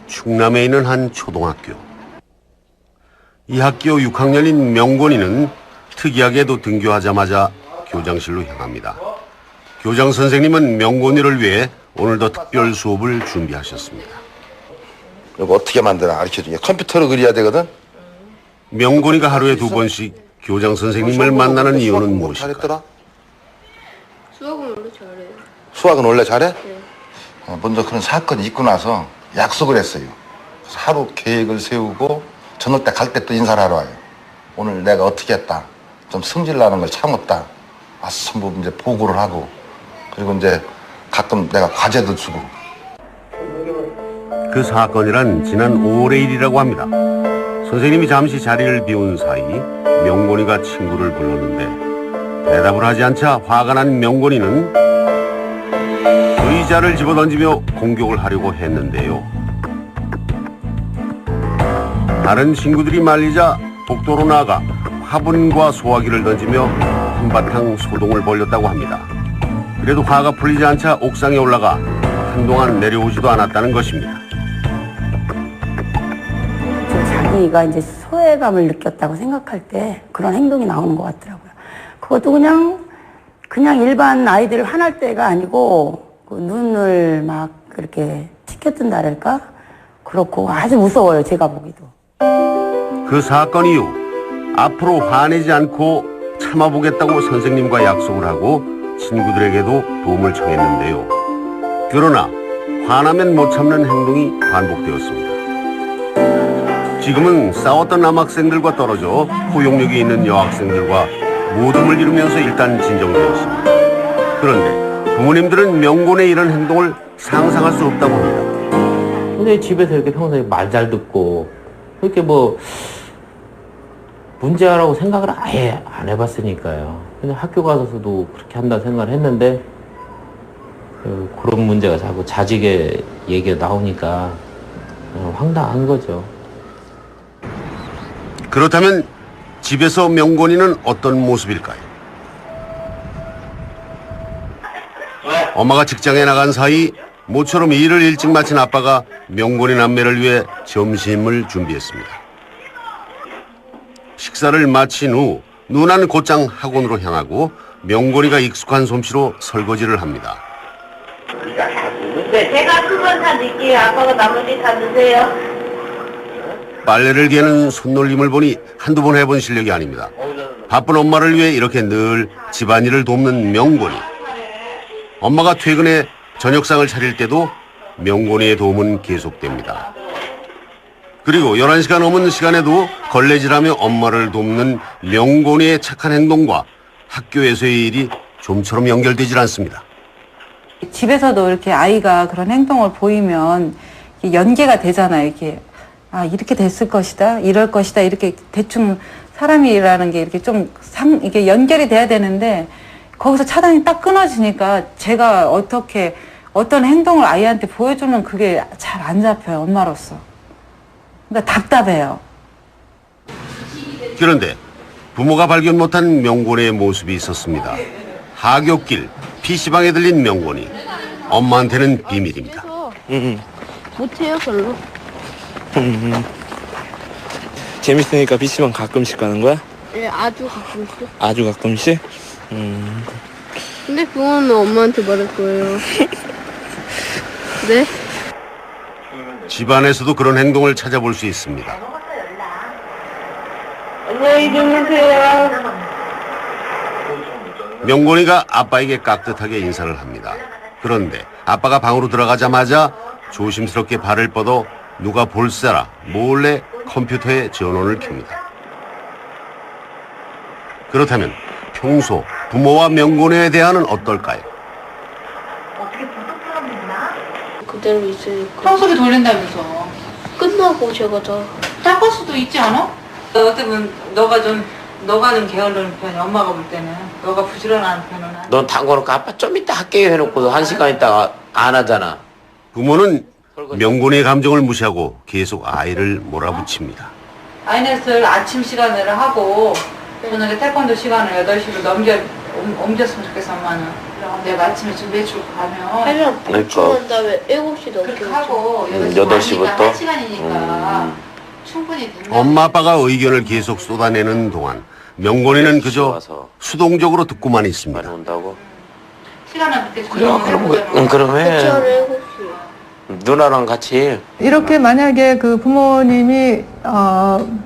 충남에 있는 한 초등학교. 이 학교 6학년인 명곤이는 특이하게도 등교하자마자 교장실로 향합니다. 교장 선생님은 명곤이를 위해 오늘도 특별 수업을 준비하셨습니다. 이거 어떻게 만드나 가르쳐주냐. 컴퓨터로 그려야 되거든. 명곤이가 하루에 2번씩 교장 선생님을 만나는 이유는 무엇일까? 잘했더라? 수학은 원래 잘해요. 수학은 원래 잘해? 네. 먼저 그런 사건이 있고 나서 약속을 했어요. 그래서 하루 계획을 세우고 저녁 때 갈 때 또 인사를 하러 와요. 오늘 내가 어떻게 했다. 좀 성질 나는 걸 참았다. 전부 이제 보고를 하고 그리고 이제 가끔 내가 과제도 주고. 그 사건이란 지난 5월의 일이라고 합니다. 선생님이 잠시 자리를 비운 사이 명곤이가 친구를 불렀는데 대답을 하지 않자 화가 난 명곤이는 의자를 집어던지며 공격을 하려고 했는데요. 다른 친구들이 말리자 복도로 나가 화분과 소화기를 던지며 한바탕 소동을 벌였다고 합니다. 그래도 화가 풀리지 않자 옥상에 올라가 한동안 내려오지도 않았다는 것입니다. 자기가 이제 소외감을 느꼈다고 생각할 때 그런 행동이 나오는 것 같더라고요. 그것도 그냥 일반 아이들 화날 때가 아니고 그 눈을 막 그렇게 치켜뜬다랄까? 그렇고 아주 무서워요, 제가 보기도. 그 사건 이후 앞으로 화내지 않고 참아보겠다고 선생님과 약속을 하고 친구들에게도 도움을 청했는데요. 그러나 화나면 못 참는 행동이 반복되었습니다. 지금은 싸웠던 남학생들과 떨어져 포용력이 있는 여학생들과 모둠을 이루면서 일단 진정되었습니다. 그런데 부모님들은 명곤의 이런 행동을 상상할 수 없다고 합니다. 근데 집에서 이렇게 평소에 말 잘 듣고 이렇게 뭐 문제라고 생각을 아예 안 해봤으니까요. 그냥 학교 가서도 그렇게 한다 생각을 했는데 그런 문제가 자꾸 자직의 얘기가 나오니까 황당한 거죠. 그렇다면 집에서 명곤이는 어떤 모습일까요? 엄마가 직장에 나간 사이 모처럼 일을 일찍 마친 아빠가 명곤이 남매를 위해 점심을 준비했습니다. 식사를 마친 후 누나는 곧장 학원으로 향하고 명곤이가 익숙한 솜씨로 설거지를 합니다. 제가 그건 다 넣을게요. 아빠가 나머지 다 넣으세요. 빨래를 개는 손놀림을 보니 한두 번 해본 실력이 아닙니다. 바쁜 엄마를 위해 이렇게 늘 집안일을 돕는 명곤이. 엄마가 퇴근해 저녁상을 차릴 때도 명곤이의 도움은 계속됩니다. 그리고 11시가 넘은 시간에도 걸레질하며 엄마를 돕는 명곤이의 착한 행동과 학교에서의 일이 좀처럼 연결되질 않습니다. 집에서도 이렇게 아이가 그런 행동을 보이면 연계가 되잖아요. 이렇게 됐을 것이다, 이럴 것이다, 이렇게 대충 사람이라는 게 이렇게 이게 연결이 돼야 되는데 거기서 차단이 딱 끊어지니까 제가 어떤 행동을 아이한테 보여주면 그게 잘 안 잡혀요, 엄마로서. 그러니까 답답해요. 그런데 부모가 발견 못한 명곤의 모습이 있었습니다. 하굣길 PC방에 들린 명곤이. 엄마한테는 비밀입니다. 못해요, 별로. 재밌으니까 PC방 가끔씩 가는 거야? 네, 아주 가끔씩. 아주 가끔씩? 근데 그거는 엄마한테 말할 거예요. 네? 집안에서도 그런 행동을 찾아볼 수 있습니다. 안녕히 주무세요. 명곤이가 아빠에게 깍듯하게 인사를 합니다. 그런데 아빠가 방으로 들어가자마자 조심스럽게 발을 뻗어 누가 볼세라 몰래 컴퓨터에 전원을 켭니다. 그렇다면 평소 부모와 명곤에 대한은 어떨까요? 그대로 있으니까. 청소기 돌린다면서. 끝나고 제가 다. 닦을 수도 있지 않아? 어떻게 보면 너가는 게으른 편이 엄마가 볼 때는 너가 부지런한 편은 아니야. 넌 담궈놓고 아빠 좀 이따 할게요 해놓고도 1시간 있다가 안 하잖아. 부모는 명곤의 감정을 무시하고 계속 아이를 몰아붙입니다. 아이넷을 아침 시간을 하고 저녁에 태권도 시간을 8시로 옮겼으면 좋겠어, 엄마는. 내가 아침에 준비해주고 가면. 하려면 그러니까. 일주한 다음에 7시 넘게 그렇게 오죠. 하고, 8시부터? 1시간이니까. 충분히 된다. 엄마 아빠가 의견을 계속 쏟아내는 동안 명곤이는 그저 와서 수동적으로 듣고만 많이 있습니다. 온다고? 시간은 그때 그래, 그럼 그쵸, 해. 7시. 누나랑 같이. 이렇게 만약에 그 부모님이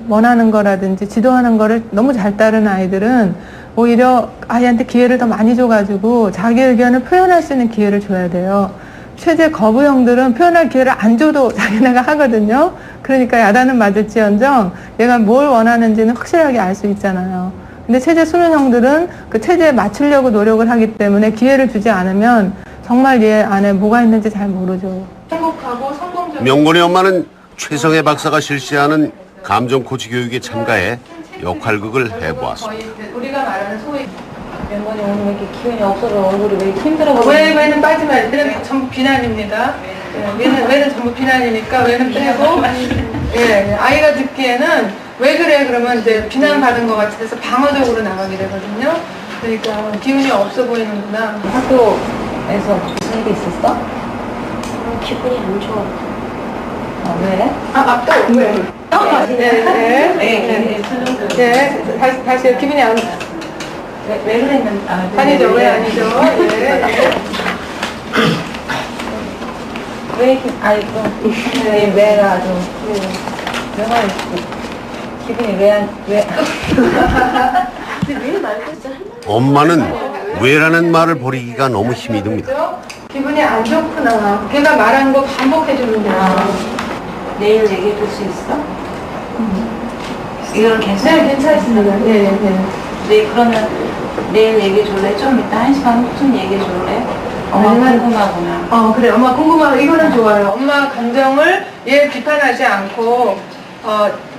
원하는 거라든지 지도하는 거를 너무 잘 따르는 아이들은 오히려 아이한테 기회를 더 많이 줘가지고 자기 의견을 표현할 수 있는 기회를 줘야 돼요. 최재 거부형들은 표현할 기회를 안 줘도 자기네가 하거든요. 그러니까 야단은 맞을지언정 얘가 뭘 원하는지는 확실하게 알 수 있잖아요. 근데 체제 수능형들은 그 체제에 맞추려고 노력을 하기 때문에 기회를 주지 않으면 정말 얘 안에 뭐가 있는지 잘 모르죠. 행복하고 성공적인 명곤의 엄마는 최성애 박사가 실시하는 감정 코치 교육에 참가해 역할극을 해보았습니다. 거의 우리가 말하는 소위 명건이 오늘 왜 이렇게 기운이 없어서 얼굴이 왜 이렇게 힘들어 보이지? 왜는 빠지 말고 얘는 전부 비난입니다. 왜는 전부 비난이니까 왜는 빼고 예, 아이가 듣기에는 왜 그래 그러면 이제 비난받은 것 같아서 방어적으로 나가게 되거든요. 그러니까 기운이 없어 보이는구나. 학교에서 무슨 일이 있었어? 기분이 안 좋아. 왜? 또 왜? 네. 다시 기분이 안 왜 그랬는지. 아니죠, 왜 아니죠? 왜 이렇게, 왜가 좀, 왜가 기분이 왜. 엄마는 왜라는 말을 버리기가 너무 힘이 듭니다. 기분이 안 좋구나. 걔가 말한 거 반복해 주는 거야. 내일 얘기해 줄 수 있어? 이건 괜찮아? 네, 괜찮습니다. 예. 네, 그러면 내일 얘기해 줄래? 좀 이따 1시간 후쯤 얘기해 줄래? 엄마 아니면- 궁금하구나. 그래. 엄마 궁금하고 이거는 좋아요. 엄마 감정을 얘 비판하지 않고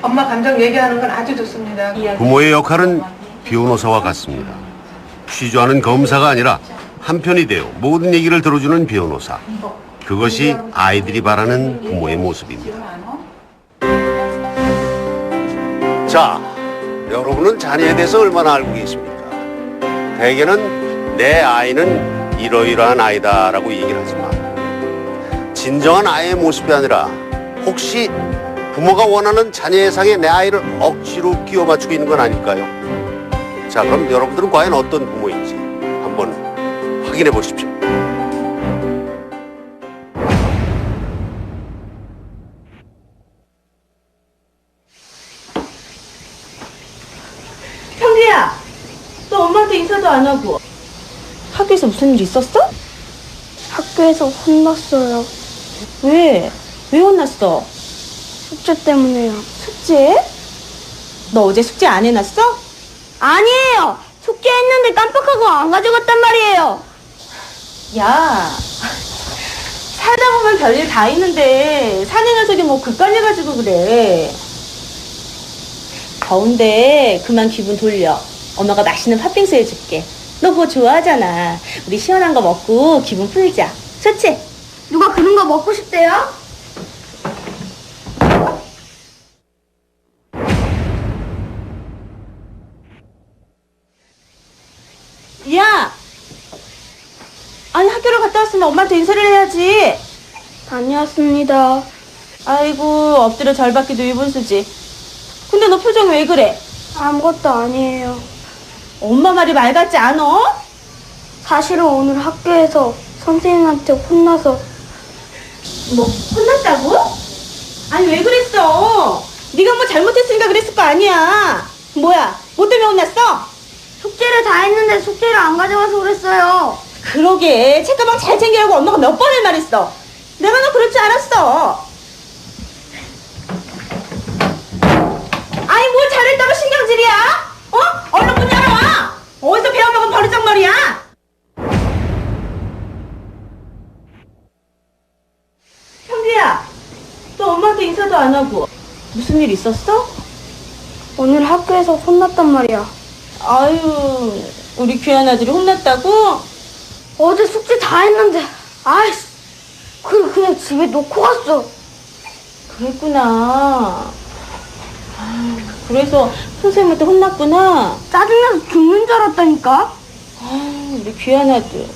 엄마 감정 얘기하는 건 아주 좋습니다. 부모의 역할은 변호사와 같습니다. 취조하는 검사가 아니라 한편이 되어 모든 얘기를 들어주는 변호사. 그것이 아이들이 바라는 부모의 모습입니다. 자, 여러분은 자녀에 대해서 얼마나 알고 계십니까? 대개는 내 아이는 이러이러한 아이다라고 얘기를 하지만 진정한 아이의 모습이 아니라 혹시 부모가 원하는 자녀의 상에 내 아이를 억지로 끼워 맞추고 있는 건 아닐까요? 자, 그럼 여러분들은 과연 어떤 부모인지 한번 확인해 보십시오. 형제야, 너 엄마한테 인사도 안 하고 학교에서 무슨 일 있었어? 학교에서 혼났어요. 왜? 왜 혼났어? 숙제 때문에요. 숙제? 너 어제 숙제 안 해놨어? 아니에요. 숙제했는데 깜빡하고 안 가져갔단 말이에요. 야, 살다 보면 별일 다 있는데 사내 녀석이 뭐 그깔려가지고 그래. 더운데 그만 기분 돌려. 엄마가 맛있는 팥빙수 해줄게. 너 그거 좋아하잖아. 우리 시원한 거 먹고 기분 풀자. 좋지? 누가 그런 거 먹고 싶대요? 야! 아니 학교를 갔다 왔으면 엄마한테 인사를 해야지. 다녀왔습니다. 아이고 엎드려 절받기도 일본수지. 근데 너 표정 왜 그래? 아무것도 아니에요. 엄마 말이 말 같지 않어? 사실은 오늘 학교에서 선생님한테 혼나서 뭐 혼났다고? 아니 왜 그랬어? 네가 뭐 잘못했으니까 그랬을 거 아니야. 뭐야? 뭐 때문에 혼났어? 숙제를 다 했는데 숙제를 안 가져가서 그랬어요. 그러게 책가방 잘 챙기라고 엄마가 몇 번을 말했어. 내가 너 그럴 줄 알았어. 아니 뭘 잘했다고 신경질이야? 어? 얼른 문 열어와. 어디서 배워먹은 버르장머리야? 형제야, 너 엄마한테 인사도 안 하고 무슨 일 있었어? 오늘 학교에서 혼났단 말이야. 아유, 우리 귀한 아들이 혼났다고? 어제 숙제 다 했는데 아이씨 그냥 집에 놓고 갔어. 그랬구나. 아유, 그래서 선생님한테 혼났구나. 짜증나서 죽는 줄 알았다니까. 우리 귀한 아들.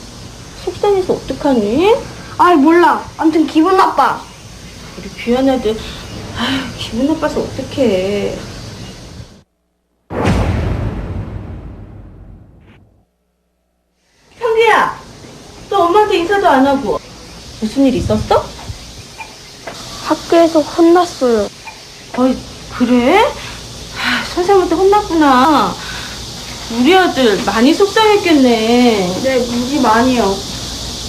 속상해서 어떡하니? 아이, 몰라. 아무튼 기분 나빠. 우리 귀한 아들. 기분 나빠서 어떡해. 현기야, 너 엄마한테 인사도 안 하고. 무슨 일 있었어? 학교에서 혼났어요. 어이, 그래? 선생님한테 혼났구나. 우리 아들 많이 속상했겠네. 네, 무지 많이요.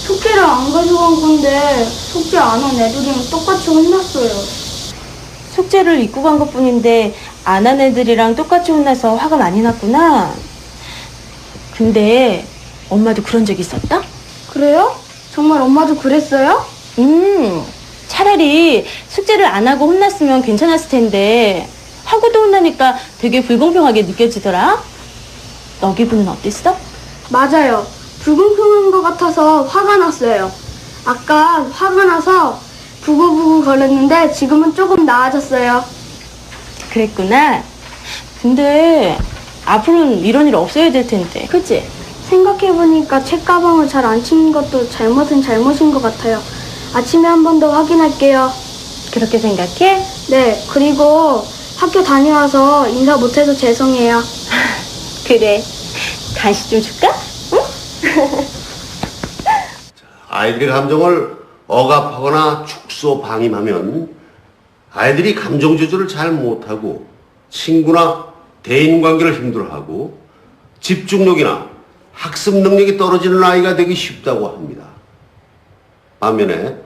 숙제를 안 가져간 건데 숙제 안 한 애들이랑 똑같이 혼났어요. 숙제를 잊고 간 것뿐인데 안 한 애들이랑 똑같이 혼나서 화가 많이 났구나. 근데 엄마도 그런 적 있었다? 그래요? 정말 엄마도 그랬어요? 차라리 숙제를 안 하고 혼났으면 괜찮았을 텐데 하고도 혼나니까 되게 불공평하게 느껴지더라. 너 기분은 어땠어? 맞아요. 불공평한 것 같아서 화가 났어요. 아까 화가 나서 부글부글 거렸는데 지금은 조금 나아졌어요. 그랬구나. 근데 앞으로는 이런 일 없어야 될 텐데, 그치? 생각해보니까 책가방을 잘 안 치는 것도 잘못은 잘못인 것 같아요. 아침에 한 번 더 확인할게요. 그렇게 생각해? 네, 그리고 학교 다녀와서 인사 못해서 죄송해요. 그래. 간식 좀 줄까? 응? 아이들의 감정을 억압하거나 축소 방임하면 아이들이 감정 조절을 잘 못하고 친구나 대인관계를 힘들어하고 집중력이나 학습 능력이 떨어지는 아이가 되기 쉽다고 합니다. 반면에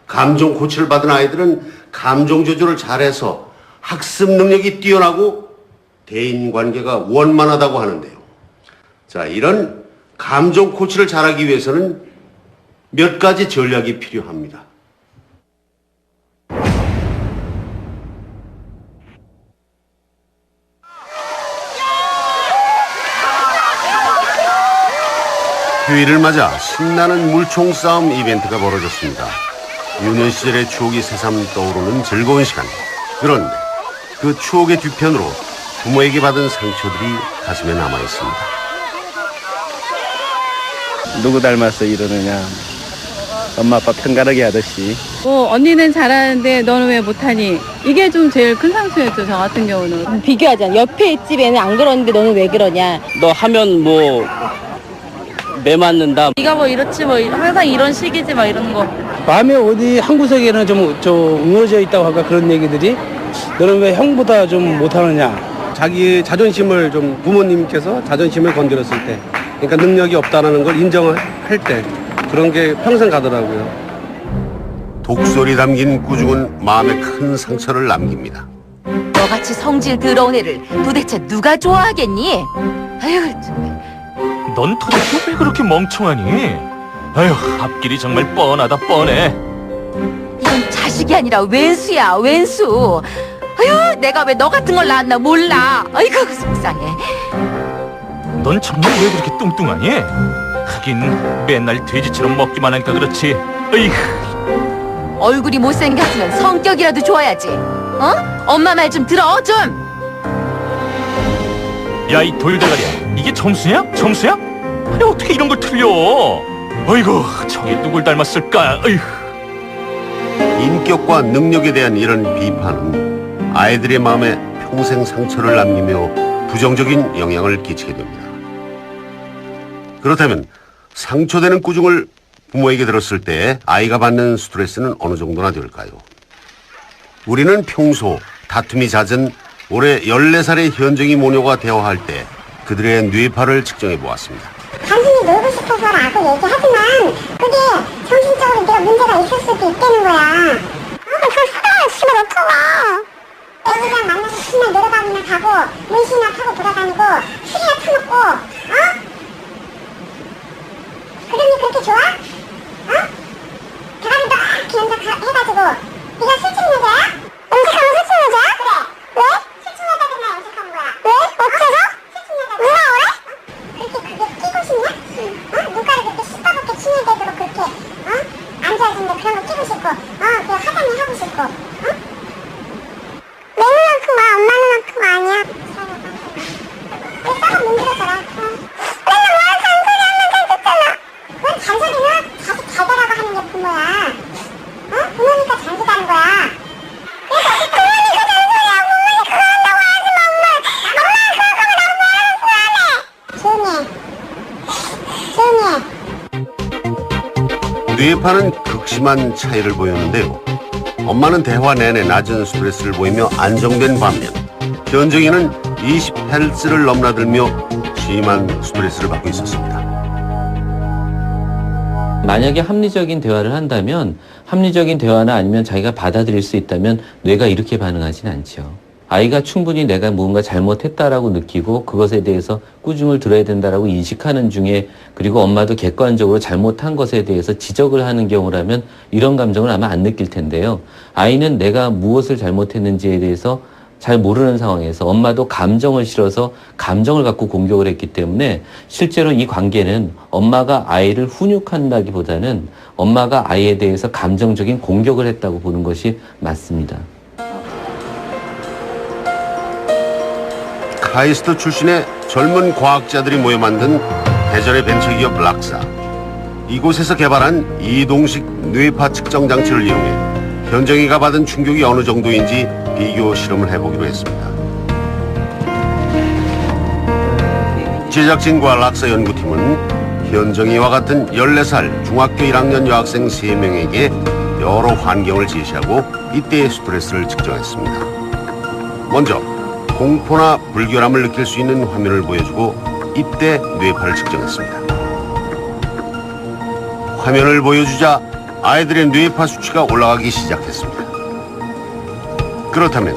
감정 코치를 받은 아이들은 감정 조절을 잘해서 학습 능력이 뛰어나고 대인관계가 원만하다고 하는데요. 자, 이런 감정 코치를 잘하기 위해서는 몇 가지 전략이 필요합니다. 휴일을 맞아 신나는 물총 싸움 이벤트가 벌어졌습니다. 유년 시절의 추억이 새삼 떠오르는 즐거운 시간. 그런데 그 추억의 뒤편으로 부모에게 받은 상처들이 가슴에 남아 있습니다. 누구 닮았어 이러느냐. 엄마 아빠 편가르기 하듯이. 언니는 잘하는데 너는 왜 못하니? 이게 좀 제일 큰 상처였죠, 저 같은 경우는. 비교하자. 옆에 집에는 안 그러는데 너는 왜 그러냐? 너 하면 뭐 매 맞는다. 네가 뭐 이렇지 뭐 항상 이런 식이지 막 이런 거. 밤에 어디 한 구석에는 좀 응어져 있다고 할까 그런 얘기들이. 너는 왜 형보다 좀 못하느냐. 자기 자존심을 좀 부모님께서 자존심을 건드렸을 때, 그러니까 능력이 없다는 걸 인정할 때 그런 게 평생 가더라고요. 독설이 담긴 꾸중은 마음에 큰 상처를 남깁니다. 너같이 성질 더러운 애를 도대체 누가 좋아하겠니? 아유, 참. 넌 도대체 왜 그렇게 멍청하니? 아휴, 앞길이 정말 뻔하다 뻔해. 이건 자식이 아니라 왼수야, 왼수. 아유, 내가 왜 너 같은 걸 낳았나 몰라. 아이고, 속상해. 넌 정말 왜 그렇게 뚱뚱하니? 하긴 맨날 돼지처럼 먹기만 하니까 그렇지. 어이구. 얼굴이 못생겼으면 성격이라도 좋아야지. 어? 엄마 말 좀 들어, 좀. 야, 이 돌대가리야. 이게 점수냐? 점수야? 아니, 어떻게 이런 걸 틀려? 어이구, 저게 누굴 닮았을까? 어이구. 인격과 능력에 대한 이런 비판은 아이들의 마음에 평생 상처를 남기며 부정적인 영향을 끼치게 됩니다. 그렇다면 상처되는 꾸중을 부모에게 들었을 때 아이가 받는 스트레스는 어느 정도나 될까요? 우리는 평소 다툼이 잦은 올해 14살의 현정이 모녀가 대화할 때 그들의 뇌파를 측정해 보았습니다. 단순히 놀고 싶어서라고 얘기하지만 그게 정신적으로 내가 문제가 있을 수도 있다는 거야. 그걸 사랑을 집어넣고 애기랑 만나서 신나 놀아다니나 가고 문신이나 타고 돌아다니고 술이나 타먹고 그러니 그렇게 좋아? 대가리 딱 연락해가지고 네가 술집 여자야? 염색하면 술집 여자야? 그래. 왜? 술집 여자들 나 염색하는 거야. 왜? 어째서? 술집 여자들 누가 왜? 그렇게 그게 끼고 싶냐? 눈가를 그렇게 시커멓게 치는데도 그렇게 앉아있는데 그런 거 끼고 싶고 그 하다니 하고 싶고 내 눈만큼과 엄마 눈만큼 아니야. 왜 싸가 문드러져라. 맨날 뭐하는 소리야? 뇌파는 극심한 차이를 보였는데요. 엄마는 대화 내내 낮은 스트레스를 보이며 안정된 반면 현정이는 20Hz를 넘나들며 심한 스트레스를 받고 있었습니다. 만약에 합리적인 대화를 한다면 합리적인 대화나 아니면 자기가 받아들일 수 있다면 뇌가 이렇게 반응하진 않죠. 아이가 충분히 내가 무언가 잘못했다라고 느끼고 그것에 대해서 꾸중을 들어야 된다라고 인식하는 중에 그리고 엄마도 객관적으로 잘못한 것에 대해서 지적을 하는 경우라면 이런 감정을 아마 안 느낄 텐데요. 아이는 내가 무엇을 잘못했는지에 대해서 잘 모르는 상황에서 엄마도 감정을 실어서 감정을 갖고 공격을 했기 때문에 실제로 이 관계는 엄마가 아이를 훈육한다기보다는 엄마가 아이에 대해서 감정적인 공격을 했다고 보는 것이 맞습니다. 카이스트 출신의 젊은 과학자들이 모여 만든 대전의 벤처기업 락사. 이곳에서 개발한 이동식 뇌파 측정 장치를 이용해 현정이가 받은 충격이 어느 정도인지 비교 실험을 해보기로 했습니다. 제작진과 락사 연구팀은 현정이와 같은 14살 중학교 1학년 여학생 3명에게 여러 환경을 제시하고 이때의 스트레스를 측정했습니다. 먼저 공포나 불결함을 느낄 수 있는 화면을 보여주고 이때 뇌파를 측정했습니다. 화면을 보여주자 아이들의 뇌파 수치가 올라가기 시작했습니다. 그렇다면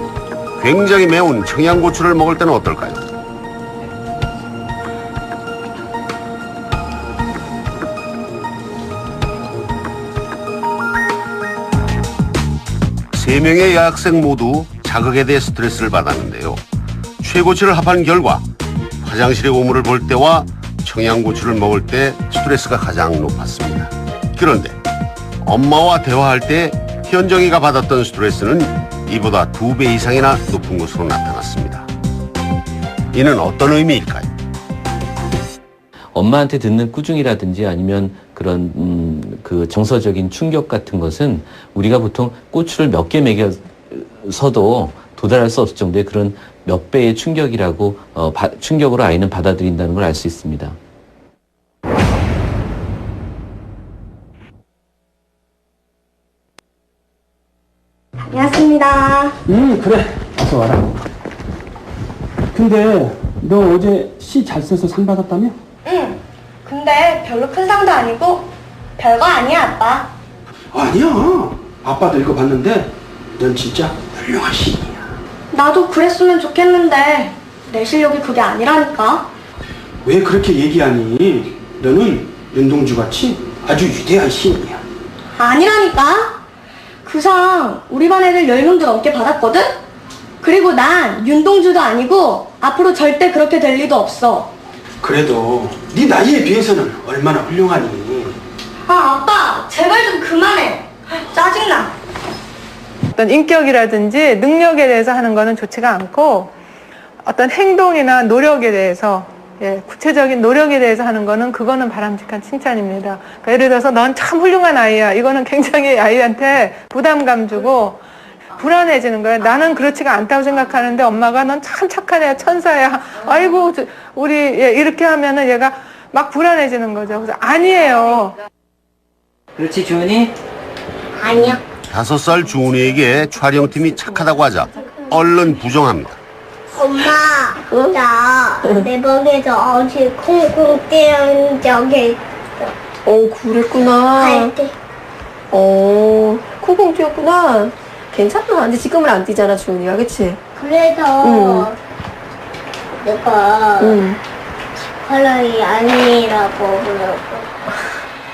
굉장히 매운 청양고추를 먹을 때는 어떨까요? 세 명의 여학생 모두 자극에 대해 스트레스를 받았는데요. 최고치를 합한 결과 화장실의 오물을 볼 때와 청양고추를 먹을 때 스트레스가 가장 높았습니다. 그런데 엄마와 대화할 때 현정이가 받았던 스트레스는 이보다 2배 이상이나 높은 것으로 나타났습니다. 이는 어떤 의미일까요? 엄마한테 듣는 꾸중이라든지 아니면 그런 그 정서적인 충격 같은 것은 우리가 보통 고추를 몇 개 먹여서도 도달할 수 없을 정도의 그런 몇 배의 충격이라고 충격으로 아이는 받아들인다는 걸 알 수 있습니다. 다녀왔습니다. 그래. 어서 와라. 근데 너 어제 시 잘 써서 상 받았다며? 응. 근데 별로 큰 상도 아니고 별거 아니야, 아빠. 아니야. 아빠도 읽어봤는데 넌 진짜 훌륭한 시인이야. 나도 그랬으면 좋겠는데 내 실력이 그게 아니라니까. 왜 그렇게 얘기하니? 너는 윤동주같이 아주 위대한 시인이야. 아니라니까. 그 상 우리 반 애들 10명도 넘게 받았거든? 그리고 난 윤동주도 아니고 앞으로 절대 그렇게 될 리도 없어. 그래도 네 나이에 비해서는 얼마나 훌륭하니. 아, 아빠 제발 좀 그만해. 짜증나. 어떤 인격이라든지 능력에 대해서 하는 거는 좋지가 않고 어떤 행동이나 노력에 대해서 구체적인 노력에 대해서 하는 거는 그거는 바람직한 칭찬입니다. 그러니까 예를 들어서 넌 참 훌륭한 아이야. 이거는 굉장히 아이한테 부담감 주고 불안해지는 거예요. 나는 그렇지가 않다고 생각하는데 엄마가 넌 참 착한 애야, 천사야. 아이고 우리 이렇게 하면은 얘가 막 불안해지는 거죠. 그래서 아니에요. 그렇지 주은이? 아니요. 5살 주은이에게 촬영팀이 착하다고 하자 얼른 부정합니다. 엄마, 나 내 방에서 어제 콩콩 뛰는 적이 있어. 그랬구나. 갈 때. 콩콩 뛰었구나. 괜찮아. 근데 지금은 안 뛰잖아, 주은이가. 그치? 그래서 내가 사람이 아니라고 그러고.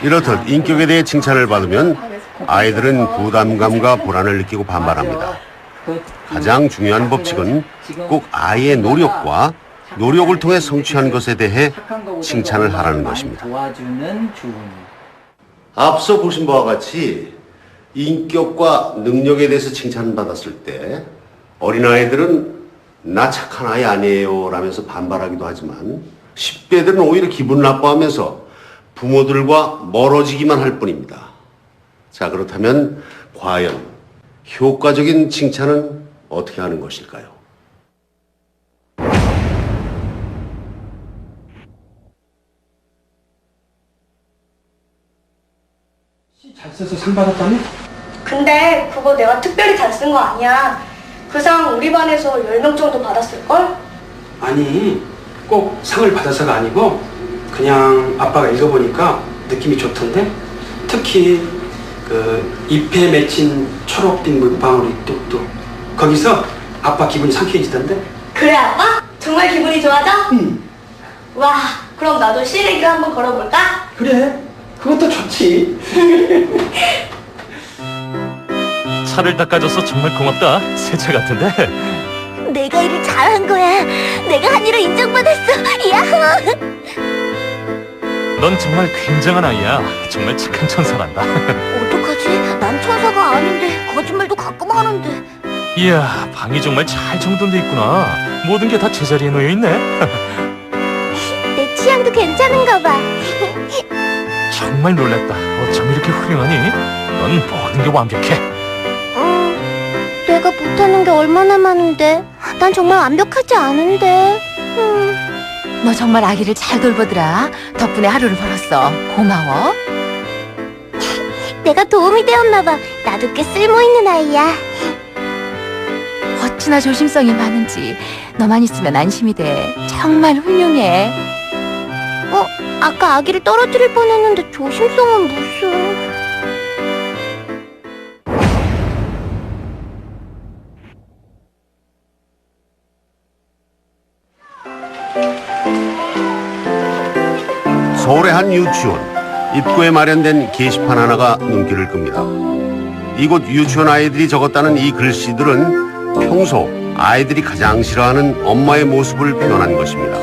이렇듯 인격에 대해 칭찬을 받으면 아이들은 부담감과 불안을 느끼고 반발합니다. 가장 중요한 법칙은 꼭 아이의 노력과 노력을 통해 성취한 것에 대해 칭찬을 하라는 것입니다. 앞서 보신 바와 같이 인격과 능력에 대해서 칭찬받았을 때 어린아이들은 나 착한 아이 아니에요 라면서 반발하기도 하지만 10대들은 오히려 기분 나빠하면서 부모들과 멀어지기만 할 뿐입니다. 자, 그렇다면 과연 효과적인 칭찬은 어떻게 하는 것일까요? 잘 써서 상 받았다며? 근데 그거 내가 특별히 잘 쓴 거 아니야. 그 상 우리 반에서 10명 정도 받았을걸? 아니, 꼭 상을 받아서가 아니고 그냥 아빠가 읽어보니까 느낌이 좋던데? 특히 그 잎에 맺힌 초록빛 물방울이 뚝뚝 거기서 아빠 기분이 상쾌해지던데? 그래 아빠? 정말 기분이 좋아져? 와, 그럼 나도 시래기를 한번 걸어볼까? 그래, 그것도 좋지. 차를 닦아줘서 정말 고맙다. 새차 같은데. 내가 일을 잘한 거야. 내가 한 일을 인정받았어. 야호! 넌 정말 굉장한 아이야. 정말 착한 천사란다. 어떡하지? 난 천사가 아닌데 거짓말도 가끔 하는데. 이야, 방이 정말 잘 정돈돼 있구나. 모든 게 다 제자리에 놓여 있네. 내 취향도 괜찮은가 봐. 정말 놀랐다. 어쩜 이렇게 훌륭하니? 넌 모든 게 완벽해. 내가 못하는 게 얼마나 많은데. 난 정말 완벽하지 않은데. 너 정말 아기를 잘 돌보더라. 덕분에 하루를 벌었어. 고마워. 내가 도움이 되었나 봐. 나도 꽤 쓸모있는 아이야. 어찌나 조심성이 많은지. 너만 있으면 안심이 돼. 정말 훌륭해. 아까 아기를 떨어뜨릴 뻔했는데 조심성은 무슨. 서울의 한 유치원. 입구에 마련된 게시판 하나가 눈길을 끕니다. 이곳 유치원 아이들이 적었다는 이 글씨들은 평소 아이들이 가장 싫어하는 엄마의 모습을 표현한 것입니다.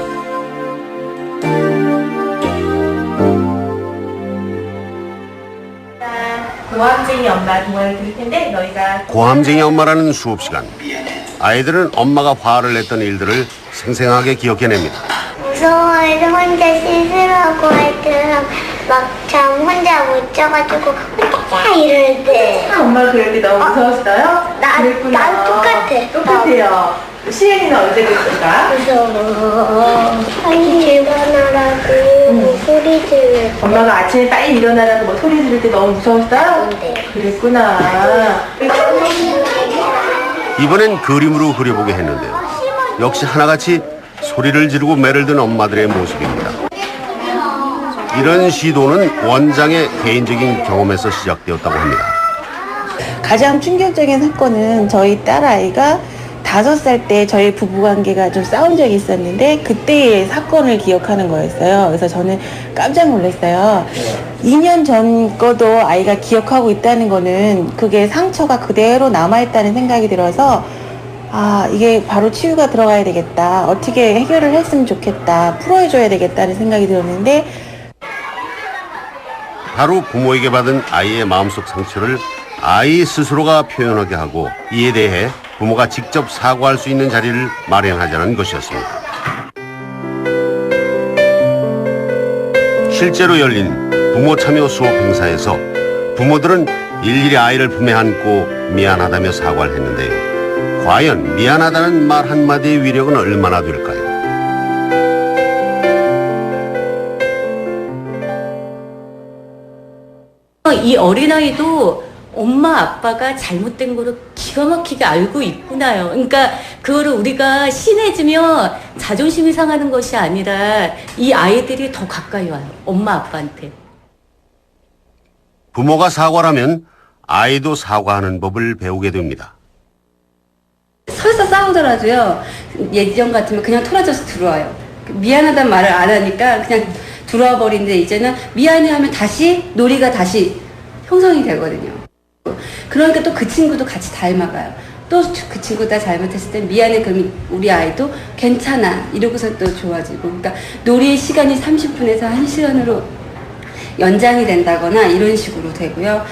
고함쟁이 엄마 동화를 들을 텐데 너희가 고함쟁이 엄마라는 수업 시간. 아이들은 엄마가 화를 냈던 일들을 생생하게 기억해냅니다. 무서워해서 혼자 씻으라고 할 때랑 막참 혼자 못 자가지고 혼자 이럴 때. 엄마가 그럴 때 너무 무서웠어요? 난 똑같아. 똑같아요. 시은이는 언제 그랬을까? 무서워. 빨리 일어나라고 소리 질러. 엄마가 아침에 빨리 일어나라고 뭐 소리 지를 때 너무 무서웠어요? 네. 그랬구나. 이번엔 그림으로 그려보게 했는데요. 역시 하나같이 소리를 지르고 매를 든 엄마들의 모습입니다. 이런 시도는 원장의 개인적인 경험에서 시작되었다고 합니다. 가장 충격적인 사건은 저희 딸아이가 5살 때 저희 부부관계가 좀 싸운 적이 있었는데 그때의 사건을 기억하는 거였어요. 그래서 저는 깜짝 놀랐어요. 2년 전 거도 아이가 기억하고 있다는 거는 그게 상처가 그대로 남아있다는 생각이 들어서 이게 바로 치유가 들어가야 되겠다. 어떻게 해결을 했으면 좋겠다. 풀어줘야 되겠다는 생각이 들었는데 바로 부모에게 받은 아이의 마음속 상처를 아이 스스로가 표현하게 하고 이에 대해 부모가 직접 사과할 수 있는 자리를 마련하자는 것이었습니다. 실제로 열린 부모 참여 수업 행사에서 부모들은 일일이 아이를 품에 안고 미안하다며 사과를 했는데요. 과연 미안하다는 말 한마디의 위력은 얼마나 될까요? 이 어린아이도 엄마 아빠가 잘못된 거를 기가 막히게 알고 있구나요. 그러니까 그거를 우리가 신해주면 자존심이 상하는 것이 아니라 이 아이들이 더 가까이 와요. 엄마 아빠한테. 부모가 사과라면 아이도 사과하는 법을 배우게 됩니다. 설사 싸우더라도요. 예전 같으면 그냥 토라져서 들어와요. 미안하다는 말을 안 하니까 그냥 들어와 버리는데 이제는 미안해 하면 다시 놀이가 다시 형성이 되거든요. 그러니까 또 그 친구도 같이 닮아가요. 또 그 친구가 잘못했을 때 미안해 그러면 우리 아이도 괜찮아 이러고서 또 좋아지고 그러니까 놀이의 시간이 30분에서 1시간으로 연장이 된다거나 이런 식으로 되고요.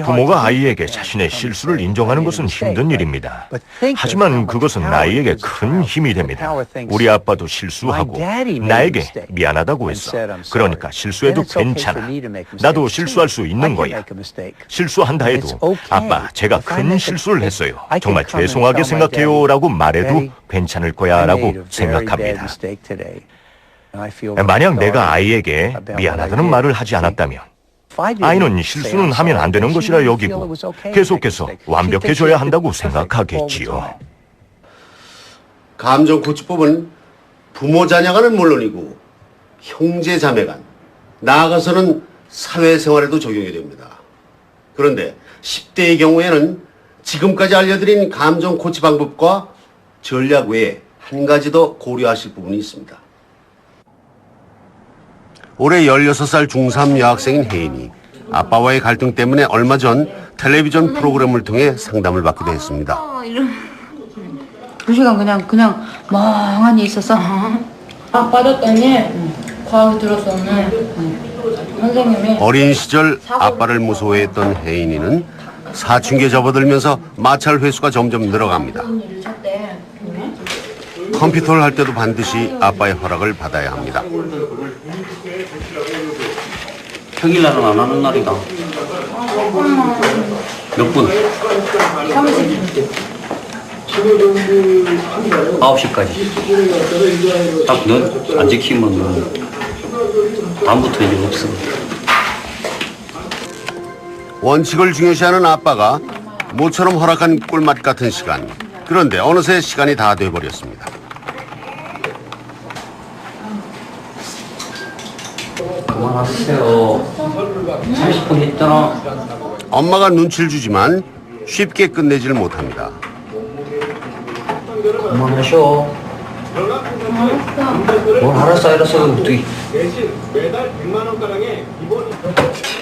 부모가 아이에게 자신의 실수를 인정하는 것은 힘든 일입니다. 하지만 그것은 아이에게 큰 힘이 됩니다. 우리 아빠도 실수하고 나에게 미안하다고 했어. 그러니까 실수해도 괜찮아. 나도 실수할 수 있는 거야. 실수한다 해도 아빠, 제가 큰 실수를 했어요. 정말 죄송하게 생각해요 라고 말해도 괜찮을 거야 라고 생각합니다. 만약 내가 아이에게 미안하다는 말을 하지 않았다면 아이는 실수는 하면 안 되는 것이라 여기고 계속해서 완벽해져야 한다고 생각하겠지요. 감정코치법은 부모 자녀간은 물론이고 형제 자매 간, 나아가서는 사회생활에도 적용이 됩니다. 그런데 10대의 경우에는 지금까지 알려드린 감정코치 방법과 전략 외에 한 가지 더 고려하실 부분이 있습니다. 올해 16살 중3 여학생인 혜인이 아빠와의 갈등 때문에 얼마 전 텔레비전 프로그램을 통해 상담을 받기도 했습니다. 2시간 그냥 멍하니 있었어. 빠졌더니 과학이 들어서 오늘 선생님이 어린 시절 아빠를 무서워했던 혜인이는 사춘기에 접어들면서 마찰 횟수가 점점 늘어갑니다. 컴퓨터를 할 때도 반드시 아빠의 허락을 받아야 합니다. 평일날은 안 하는 날이다. 몇 분? 30분. 9시까지. 딱 너 안 지키면 다음부터 이제 없어. 원칙을 중요시하는 아빠가 모처럼 허락한 꿀맛 같은 시간. 그런데 어느새 시간이 다 돼버렸습니다. 그만하세요. 30분 했잖아. 엄마가 눈치를 주지만 쉽게 끝내질 못합니다. 그만하셔. 뭘 알았어 어떻게.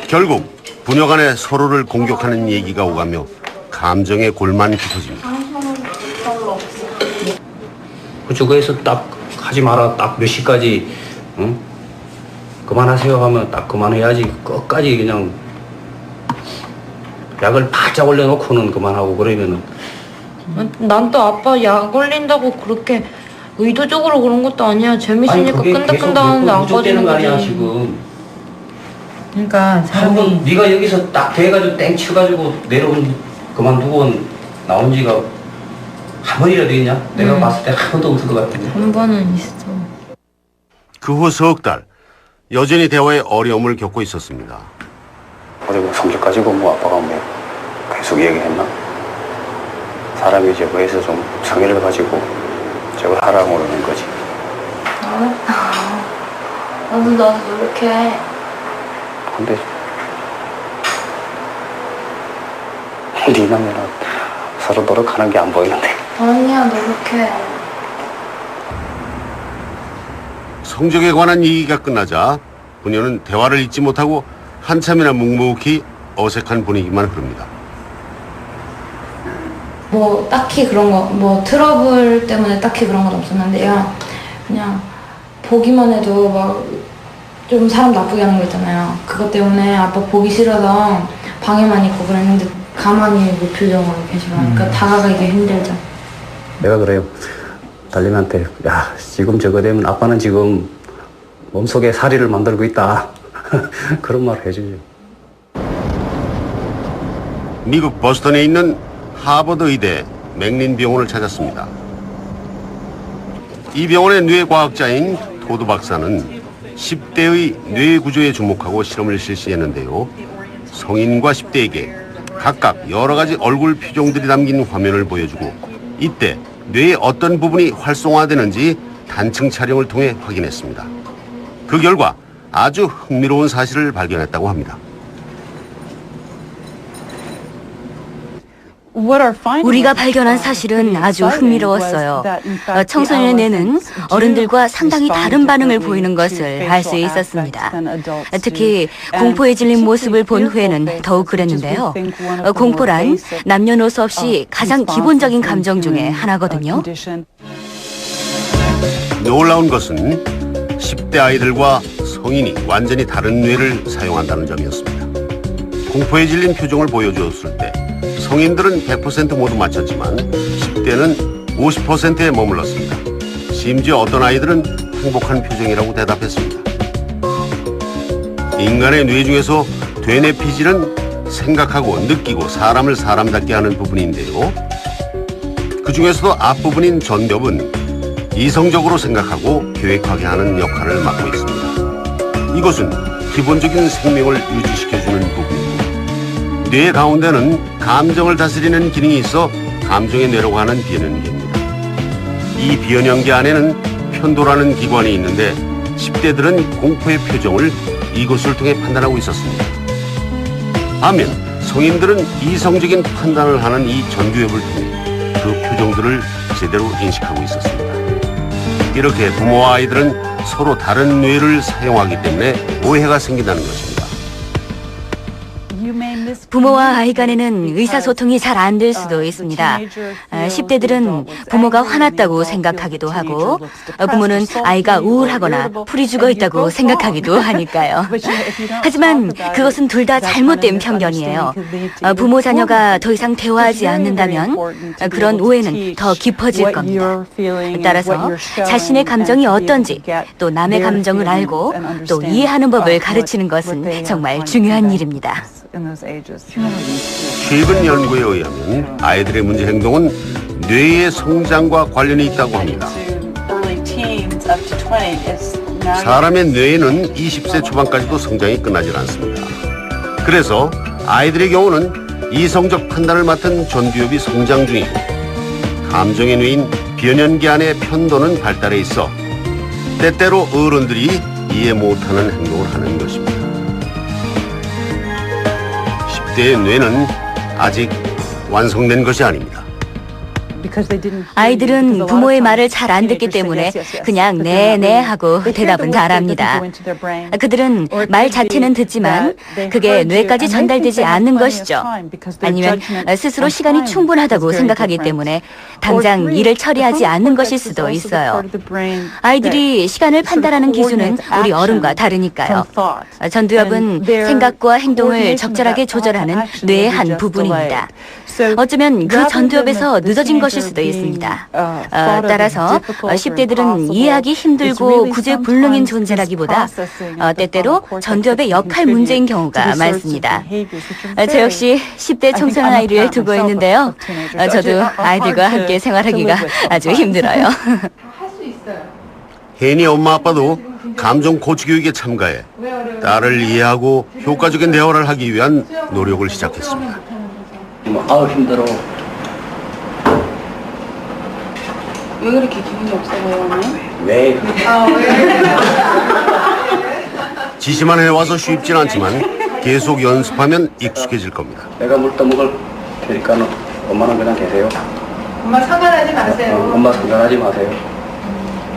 결국 부녀 간에 서로를 공격하는 얘기가 오가며 감정의 골만 깊어집니다. 그쪽에서 딱 하지 마라. 딱 몇 시까지, 응? 그만하세요 하면 딱 그만해야지. 끝까지 그냥 약을 바짝 올려놓고는 그만하고 그러면은. 난 또 아빠 약 올린다고 그렇게 의도적으로 그런 것도 아니야. 재밌으니까 끈적끈적 하는데 안 꺼지는 거 거지. 아니야 지금. 그러니까 한번 네가 여기서 딱 돼가지고 땡 쳐가지고 내려온 그만두고 나온 지가 한 번이라도 있냐? 내가 봤을 때 한 번도 없을 것 같은데. 한 번은 있어. 그 후 석 달 여전히 대화에 어려움을 겪고 있었습니다. 그리고 성적 가지고 뭐 아빠가 뭐 계속 얘기했나? 사람이 저거에서 좀 성의를 가지고 저걸 하라고 그러는 거지. 나도 노력해. 근데 네 남매는 서로 노력하는 게 안 보이는데. 아니야, 노력해. 성적에 관한 얘기가 끝나자 부녀는 대화를 잇지 못하고 한참이나 묵묵히 어색한 분위기만 흐릅니다. 뭐 딱히 그런 거, 뭐 트러블 때문에 딱히 그런 건 없었는데요. 그냥 보기만 해도 막 좀 사람 나쁘게 하는 거 있잖아요. 그것 때문에 아빠 보기 싫어서 방에만 있고 그랬는데 가만히 무표정으로 계시니까 다가가기 힘들죠. 내가 그래요. 달님한테 야 지금 저거 되면 아빠는 지금 몸속에 사리를 만들고 있다. 그런 말 해주죠. 미국 버스턴에 있는 하버드 의대 맥린 병원을 찾았습니다. 이 병원의 뇌과학자인 토드 박사는 10대의 뇌 구조에 주목하고 실험을 실시했는데요. 성인과 10대에게 각각 여러 가지 얼굴 표정들이 담긴 화면을 보여주고 이때 뇌의 어떤 부분이 활성화되는지 단층 촬영을 통해 확인했습니다. 그 결과 아주 흥미로운 사실을 발견했다고 합니다. 우리가 발견한 사실은 아주 흥미로웠어요. 청소년의 뇌는 어른들과 상당히 다른 반응을 보이는 것을 알 수 있었습니다. 특히 공포에 질린 모습을 본 후에는 더욱 그랬는데요. 공포란 남녀노소 없이 가장 기본적인 감정 중에 하나거든요. 놀라운 것은 10대 아이들과 성인이 완전히 다른 뇌를 사용한다는 점이었습니다. 공포에 질린 표정을 보여주었을 때 성인들은 100% 모두 맞췄지만 10대는 50%에 머물렀습니다. 심지어 어떤 아이들은 행복한 표정이라고 대답했습니다. 인간의 뇌 중에서 되뇌 피질은 생각하고 느끼고 사람을 사람답게 하는 부분인데요. 그 중에서도 앞부분인 전엽은 이성적으로 생각하고 계획하게 하는 역할을 맡고 있습니다. 이것은 기본적인 생명을 유지시켜주는 부분이고, 뇌 가운데는 감정을 다스리는 기능이 있어 감정의 뇌라고 하는 비연연계입니다. 이 비연연계 안에는 편도라는 기관이 있는데 10대들은 공포의 표정을 이것을 통해 판단하고 있었습니다. 반면 성인들은 이성적인 판단을 하는 이 전두엽을 통해 그 표정들을 제대로 인식하고 있었습니다. 이렇게 부모와 아이들은 서로 다른 뇌를 사용하기 때문에 오해가 생긴다는 것입니다. 부모와 아이 간에는 의사소통이 잘 안 될 수도 있습니다. 10대들은 부모가 화났다고 생각하기도 하고, 부모는 아이가 우울하거나 풀이 죽어 있다고 생각하기도 하니까요. 하지만 그것은 둘 다 잘못된 편견이에요. 부모 자녀가 더 이상 대화하지 않는다면 그런 오해는 더 깊어질 겁니다. 따라서 자신의 감정이 어떤지, 또 남의 감정을 알고 또 이해하는 법을 가르치는 것은 정말 중요한 일입니다. 최근 연구에 의하면 아이들의 문제 행동은 뇌의 성장과 관련이 있다고 합니다. 사람의 뇌에는 20세 초반까지도 성장이 끝나질 않습니다. 그래서 아이들의 경우는 이성적 판단을 맡은 전두엽이 성장 중이고, 감정의 뇌인 비연연계 안의 편도는 발달해 있어 때때로 어른들이 이해 못하는 행동을 하는 것입니다. 10대의 뇌는 아직 완성된 것이 아닙니다. 아이들은 부모의 말을 잘 안 듣기 때문에 그냥 네네 하고 대답은 잘합니다. 그들은 말 자체는 듣지만 그게 뇌까지 전달되지 않는 것이죠. 아니면 스스로 시간이 충분하다고 생각하기 때문에 당장 일을 처리하지 않는 것일 수도 있어요. 아이들이 시간을 판단하는 기준은 우리 어른과 다르니까요. 전두엽은 생각과 행동을 적절하게 조절하는 뇌의 한 부분입니다. 어쩌면 그 전두엽에서 늦어진 것일 수도 있습니다. 따라서 10대들은 이해하기 힘들고 구제불능인 존재라기보다 때때로 전두엽의 역할 문제인 경우가 많습니다. 저 역시 10대 청소년 아이를 두고 있는데요. 저도 아이들과 함께 생활하기가 아주 힘들어요. 혜인이 엄마 아빠도 감정 코치 교육에 참가해 딸을 이해하고 효과적인 대화를 하기 위한 노력을 시작했습니다. 아우 힘들어. 왜 그렇게 기분이 없어 보여, 오늘? 왜? 지시만 해와서 쉽진 않지만 계속 연습하면 익숙해질 겁니다. 내가 물 떠먹을 테니까 엄마는 그냥 계세요. 엄마 상관하지 마세요. 엄마 상관하지 마세요.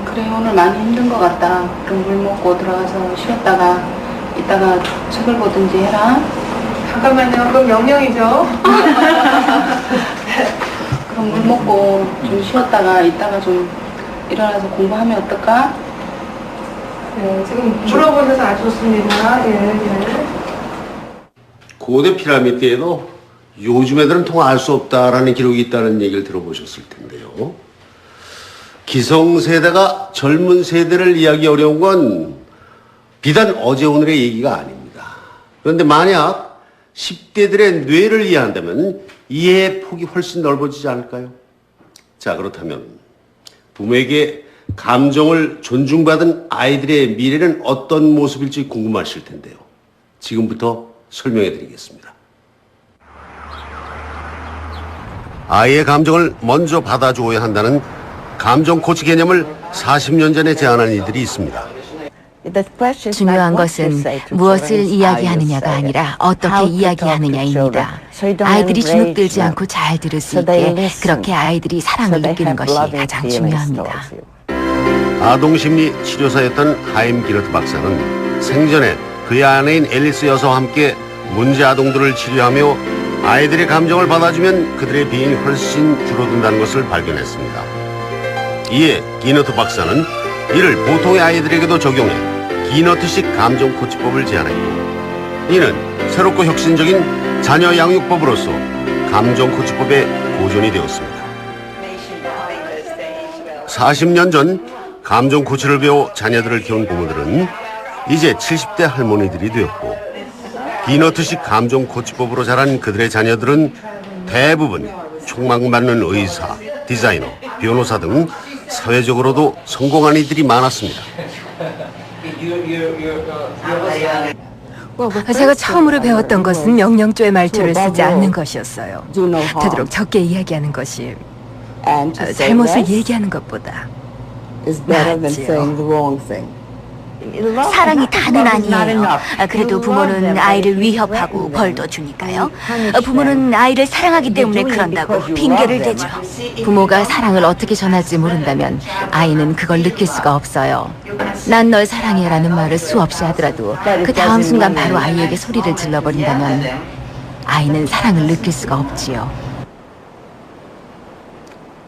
그래, 오늘 많이 힘든 것 같다. 그럼 물 먹고 들어가서 쉬었다가 이따가 책을 보든지 해라. 잠깐만요. 그럼 명령이죠. 그럼 물 먹고 좀 쉬었다가 이따가 좀 일어나서 공부하면 어떨까? 네, 지금 물어보셔서 아주 좋습니다. 예. 고대 피라미드에도 요즘 애들은 통화할 수 없다라는 기록이 있다는 얘기를 들어보셨을 텐데요. 기성세대가 젊은 세대를 이해하기 어려운 건 비단 어제 오늘의 얘기가 아닙니다. 그런데 만약 10대들의 뇌를 이해한다면 이해의 폭이 훨씬 넓어지지 않을까요? 자, 그렇다면 부모에게 감정을 존중받은 아이들의 미래는 어떤 모습일지 궁금하실 텐데요. 지금부터 설명해 드리겠습니다. 아이의 감정을 먼저 받아줘야 한다는 감정 코치 개념을 40년 전에 제안한 이들이 있습니다. 중요한 것은 무엇을 이야기하느냐가 아니라 어떻게 이야기하느냐입니다. 아이들이 주눅들지 않고 잘 들을 수 있게 그렇게 아이들이 사랑을 느끼는 것이 가장 중요합니다. 아동심리 치료사였던 하임 기너트 박사는 생전에 그의 아내인 앨리스 여사와 함께 문제 아동들을 치료하며 아이들의 감정을 받아주면 그들의 비행이 훨씬 줄어든다는 것을 발견했습니다. 이에 기너트 박사는 이를 보통의 아이들에게도 적용해 기너트식 감정 코치법을 제안했고, 이는 새롭고 혁신적인 자녀 양육법으로서 감정 코치법의 고전이 되었습니다. 40년 전 감정 코치를 배워 자녀들을 키운 부모들은 이제 70대 할머니들이 되었고, 기너트식 감정 코치법으로 자란 그들의 자녀들은 대부분 촉망받는 의사, 디자이너, 변호사 등 사회적으로도 성공한 이들이 많았습니다. 제가 처음으로 배웠던 것은 명령조의 말투를 쓰지 않는 것이었어요. 되도록 적게 이야기하는 것이 잘못을 얘기하는 것보다 낫지요. 사랑이 다는 아니에요. 그래도 부모는 아이를 위협하고 벌도 주니까요. 부모는 아이를 사랑하기 때문에 그런다고 핑계를 대죠. 부모가 사랑을 어떻게 전할지 모른다면 아이는 그걸 느낄 수가 없어요. 난 널 사랑해라는 말을 수없이 하더라도 그 다음 순간 바로 아이에게 소리를 질러버린다면 아이는 사랑을 느낄 수가 없지요.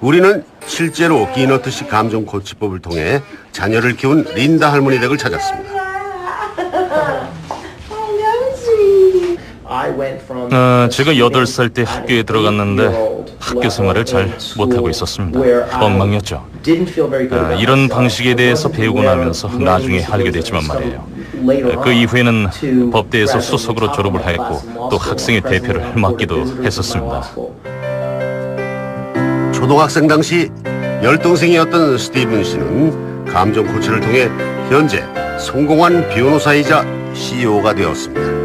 우리는 실제로 기너트식 감정 코치법을 통해 자녀를 키운 린다 할머니 댁을 찾았습니다. 제가 8살 때 학교에 들어갔는데 학교 생활을 잘 못하고 있었습니다. 엉망이었죠. 이런 방식에 대해서 배우고 나면서 나중에 알게 됐지만 말이에요. 그 이후에는 법대에서 수석으로 졸업을 했고 또 학생의 대표를 맡기도 했었습니다. 초등학생 당시 열등생이었던 스티븐 씨는 감정 코치를 통해 현재 성공한 변호사이자 CEO가 되었습니다.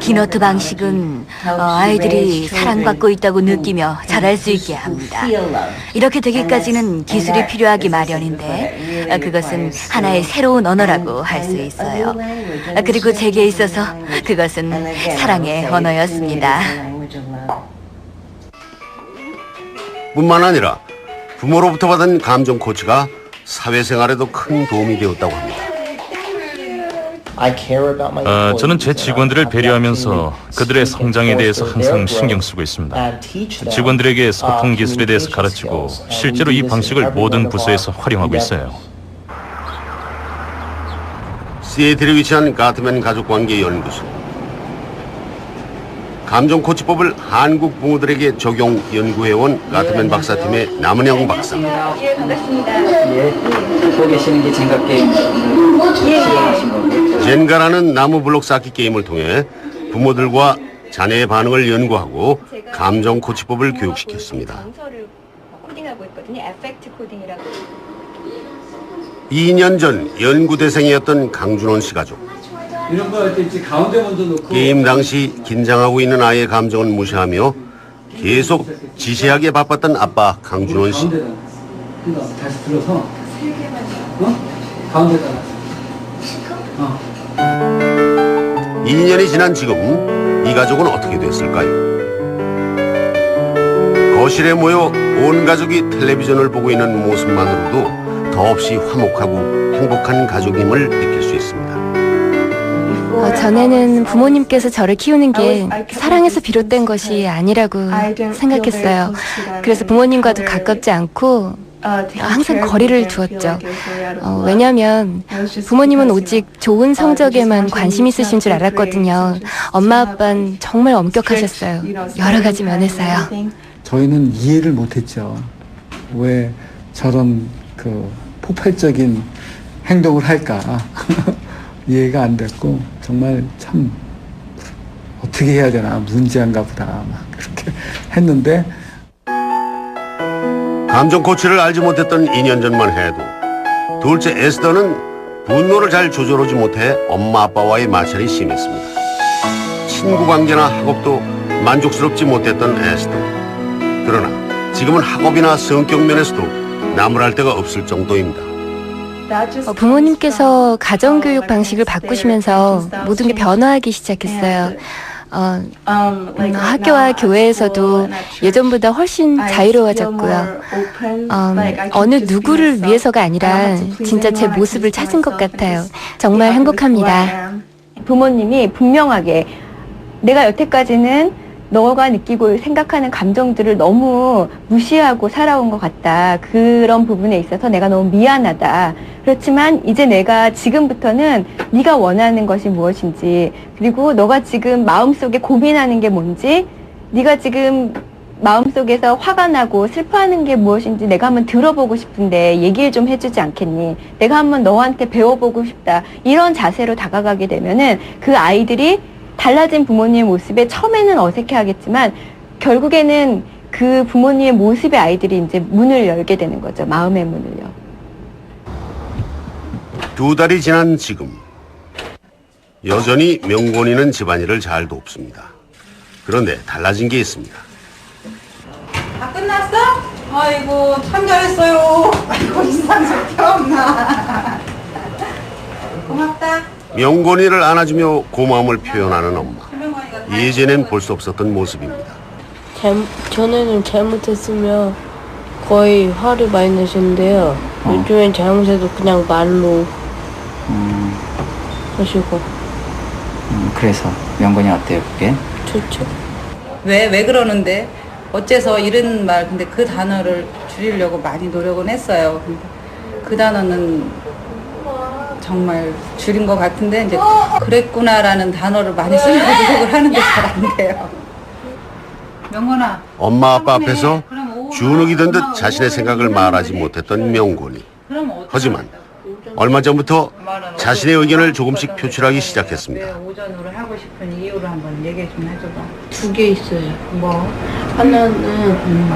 기너트 방식은 아이들이 사랑받고 있다고 느끼며 자랄 수 있게 합니다. 이렇게 되기까지는 기술이 필요하기 마련인데 그것은 하나의 새로운 언어라고 할 수 있어요. 그리고 제게 있어서 그것은 사랑의 언어였습니다. 뿐만 아니라 부모로부터 받은 감정 코치가 사회생활에도 큰 도움이 되었다고 합니다. 저는 제 직원들을 배려하면서 그들의 성장에 대해서 항상 신경 쓰고 있습니다. 직원들에게 소통 기술에 대해서 가르치고 실제로 이 방식을 모든 부서에서 활용하고 있어요. 시애틀에 위치한 가트맨 가족관계 연구소. 감정 코치법을 한국 부모들에게 적용 연구해온 가트맨 박사팀의 남은영 박사. 예, 반갑습니다. 예, 듣고 계시는 게 젠가 게임 실험하신 거고. 젠가라는 나무 블록 쌓기 게임을 통해 부모들과 자녀의 반응을 연구하고 감정 코치법을 교육시켰습니다. 정서를 코딩하고 있거든요. 에펙트 코딩이라고. 2년 전 연구 대상이었던 강준원 씨 가족. 이런 거 할 때 이제 가운데 먼저 놓고 게임 당시 긴장하고 있는 아이의 감정을 무시하며 계속 지시하기에 바빴던 아빠 강준원 씨. 다시 들어서 가운데다가 2년이 지난 지금 이 가족은 어떻게 됐을까요? 거실에 모여 온 가족이 텔레비전을 보고 있는 모습만으로도 더없이 화목하고 행복한 가족임을 느낄 수 있습니다. 전에는 부모님께서 저를 키우는 게 사랑에서 비롯된 것이 아니라고 생각했어요. 그래서 부모님과도 가깝지 않고 항상 거리를 두었죠. 왜냐하면 부모님은 오직 좋은 성적에만 관심 있으신 줄 알았거든요. 엄마 아빠는 정말 엄격하셨어요. 여러 가지 면에서요. 저희는 이해를 못했죠. 왜 저런 그 폭발적인 행동을 할까. 이해가 안 됐고 정말 참 어떻게 해야 되나 문제인가 보다 막 그렇게 했는데 감정 코치를 알지 못했던 2년 전만 해도 둘째 에스더는 분노를 잘 조절하지 못해 엄마 아빠와의 마찰이 심했습니다. 친구 관계나 학업도 만족스럽지 못했던 에스더. 그러나 지금은 학업이나 성격 면에서도 나무랄 데가 없을 정도입니다. 부모님께서 가정교육 방식을 바꾸시면서 모든 게 변화하기 시작했어요. 학교와 교회에서도 예전보다 훨씬 자유로워졌고요. 어느 누구를 위해서가 아니라 진짜 제 모습을 찾은 것 같아요. 정말 행복합니다. 부모님이 분명하게 내가 여태까지는 너가 느끼고 생각하는 감정들을 너무 무시하고 살아온 것 같다. 그런 부분에 있어서 내가 너무 미안하다. 그렇지만 이제 내가 지금부터는 네가 원하는 것이 무엇인지, 그리고 너가 지금 마음속에 고민하는 게 뭔지, 네가 지금 마음속에서 화가 나고 슬퍼하는 게 무엇인지 내가 한번 들어보고 싶은데 얘기를 좀 해주지 않겠니? 내가 한번 너한테 배워보고 싶다. 이런 자세로 다가가게 되면은 그 아이들이 달라진 부모님의 모습에 처음에는 어색해하겠지만 결국에는 그 부모님의 모습의 아이들이 이제 문을 열게 되는 거죠. 마음의 문을요. 2달이 지난 지금 여전히 명곤이는 집안일을 잘 돕습니다. 그런데 달라진 게 있습니다. 다 끝났어? 아이고 참 잘했어요. 아이고 인상 좋게 없나. 고맙다. 명곤이를 안아주며 고마움을 표현하는 엄마. 예전엔 볼 수 없었던 모습입니다. 전에는 잘못했으면 거의 화를 많이 내셨는데요. 요즘엔 잘못해도 그냥 말로 하시고. 그래서 명분이 어때요, 그게? 좋죠. 왜 그러는데? 어째서 이런 말, 근데 그 단어를 줄이려고 많이 노력은 했어요. 근데 그 단어는 정말 줄인 것 같은데, 이제 그랬구나라는 단어를 많이 쓰려고 노력을 하는데 잘 안 돼요. 명건아. 엄마 아빠 앞에서 주눅이 든 듯 자신의 생각을 말하지 못했던 명곤이. 하지만 얼마 전부터 자신의 의견을 조금씩 표출하기 시작했습니다. 오전으로 하고 싶은 이유를 한번 얘기 좀 해줘봐. 2개 있어요. 뭐? 하나는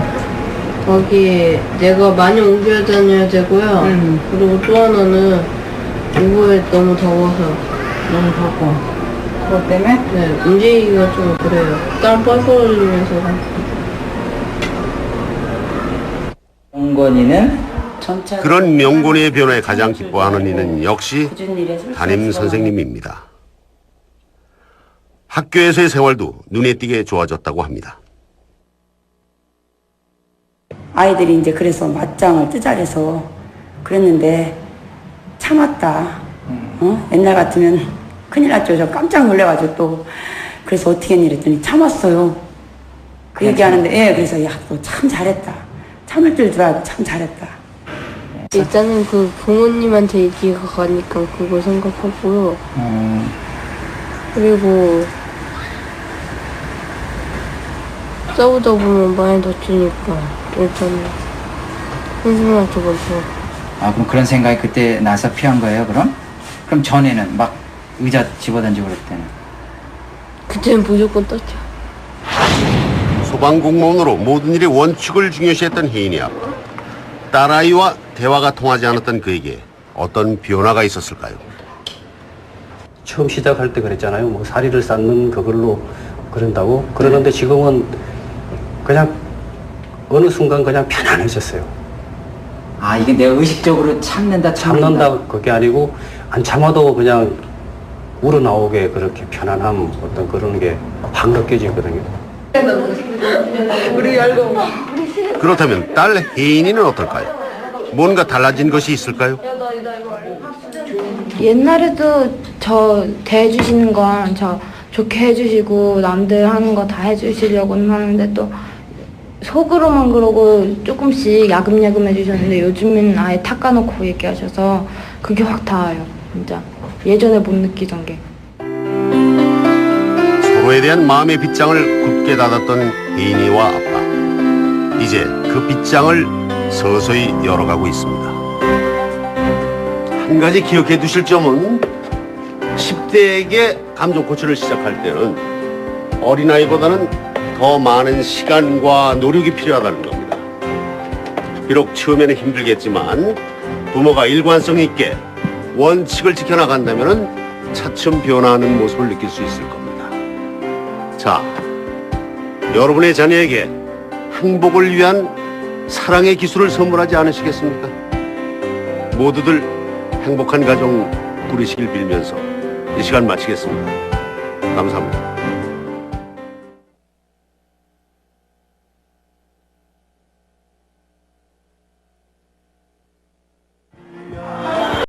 거기에 내가 많이 옮겨 다녀야 되고요. 그리고 또 하나는 이거에 너무 더워서. 너무 덥고. 그것 때문에? 네, 움직이기가 좀 그래요. 땀 뻘뻘 흘리면서. 명건이는 그런 명곤이의 변화에 가장 기뻐하는 이는 역시 담임 선생님입니다. 학교에서의 생활도 눈에 띄게 좋아졌다고 합니다. 아이들이 이제 그래서 맞짱을 뜨자 해서 그랬는데 참았다. 옛날 같으면 큰일 났죠. 저 깜짝 놀래가지고 또 그래서 어떻게 했니 그랬더니 참았어요. 그 얘기하는데 예, 그래서 야, 너 참 잘했다. 참을 줄 알고 참 잘했다. 일단은 그 부모님한테 얘기가 가니까 그거 생각하고요. 그리고 싸우다 보면 많이 다치니까 일단 선생님한테 먼저. 아, 그럼 그런 생각이 그때 나서 피한 거예요, 그럼? 그럼 전에는 막 의자 집어던지고 그럴 때는? 그때는 무조건 떴죠. 소방공무원으로 모든 일의 원칙을 중요시했던 혜인이 아빠. 딸아이와 대화가 통하지 않았던 그에게 어떤 변화가 있었을까요? 처음 시작할 때 그랬잖아요. 뭐 사리를 쌓는 그걸로 그런다고. 그러는데 지금은 그냥 어느 순간 그냥 편안해졌어요. 아, 이게 내가 의식적으로 참는다. 그게 아니고 안 참아도 그냥 우러나오게 그렇게 편안함 어떤 그런 게 확 느껴지거든요. 우리 열고. 그렇다면 딸 혜인이는 어떨까요? 뭔가 달라진 것이 있을까요? 옛날에도 저 대해주시는 건 저 좋게 해주시고 남들 하는 거 다 해주시려고는 하는데 또 속으로만 그러고 조금씩 야금야금 해주셨는데 요즘은 아예 닦아놓고 얘기하셔서 그게 확 닿아요. 진짜 예전에 못 느끼던 게. 서로에 대한 마음의 빗장을 굳게 닫았던 혜인이와 아빠. 이제 그 빗장을 서서히 열어가고 있습니다. 한 가지 기억해 두실 점은 10대에게 감정 고치를 시작할 때는 어린아이보다는 더 많은 시간과 노력이 필요하다는 겁니다. 비록 처음에는 힘들겠지만 부모가 일관성 있게 원칙을 지켜나간다면 차츰 변화하는 모습을 느낄 수 있을 겁니다. 자, 여러분의 자녀에게 행복을 위한 사랑의 기술을 선물하지 않으시겠습니까? 모두들 행복한 가정 꾸리시길 빌면서 이 시간 마치겠습니다. 감사합니다.